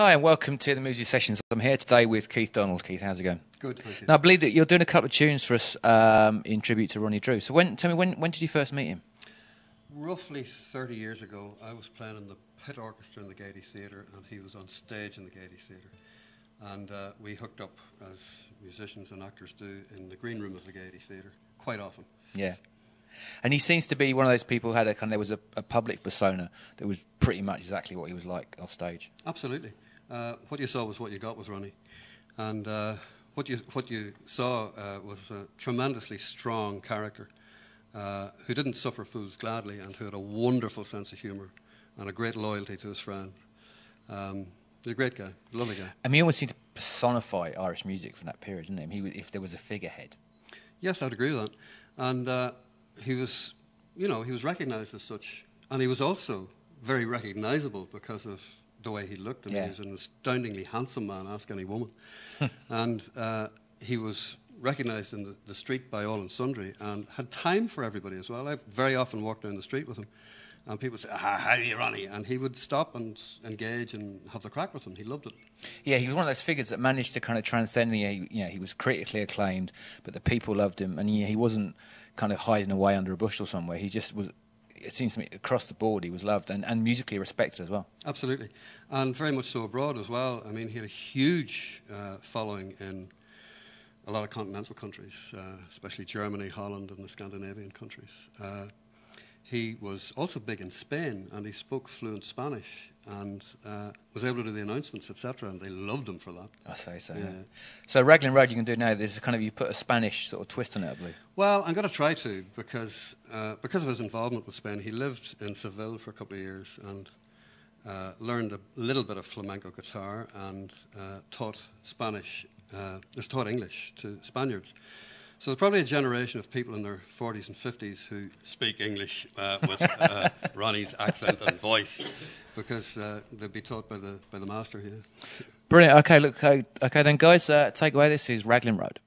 Hi and welcome to the MUZUTV Sessions. I'm here today with Keith Donald. Keith, how's it going? Good, thank you. Now, I believe that you're doing a couple of tunes for us in tribute to Ronnie Drew. So tell me, when did you first meet him? Roughly 30 years ago, I was playing in the pit orchestra in the Gaiety Theatre, and he was on stage in the Gaiety Theatre. And we hooked up, as musicians and actors do, in the green room of the Gaiety Theatre quite often. Yeah. And he seems to be one of those people who had there was a public persona that was pretty much exactly what he was like off stage. Absolutely. What you saw was what you got with Ronnie. And what you saw was a tremendously strong character who didn't suffer fools gladly and who had a wonderful sense of humour and a great loyalty to his friend. He's a great guy, lovely guy. I mean, he always seemed to personify Irish music from that period, didn't he? If there was a figurehead. Yes, I'd agree with that. And he was, he was recognised as such. And he was also very recognisable because of the way he looked. I mean, he was an astoundingly handsome man, ask any woman. And he was recognised in the street by all and sundry and had time for everybody as well. I very often walked down the street with him. And people would say, how are you, Ronnie? And he would stop and engage and have the crack with them. He loved it. Yeah, he was one of those figures that managed to kind of transcend he was critically acclaimed, but the people loved him, and he wasn't kind of hiding away under a bushel somewhere. He just was, it seems to me, across the board he was loved and musically respected as well. Absolutely. And very much so abroad as well. I mean, he had a huge following in a lot of continental countries, especially Germany, Holland and the Scandinavian countries. He was also big in Spain, and he spoke fluent Spanish and was able to do the announcements, etc., and they loved him for that. I say so, yeah. So Raglan Road you can do now, there's kind of, you put a Spanish sort of twist on it, I believe. Well, I'm going to try to, because of his involvement with Spain. He lived in Seville for a couple of years and learned a little bit of flamenco guitar and taught English to Spaniards. So there's probably a generation of people in their 40s and 50s who speak English with Ronnie's accent and voice, because they'd be taught by the master here. Brilliant. Okay, look. Okay, then, guys, take away. This is Raglan Road.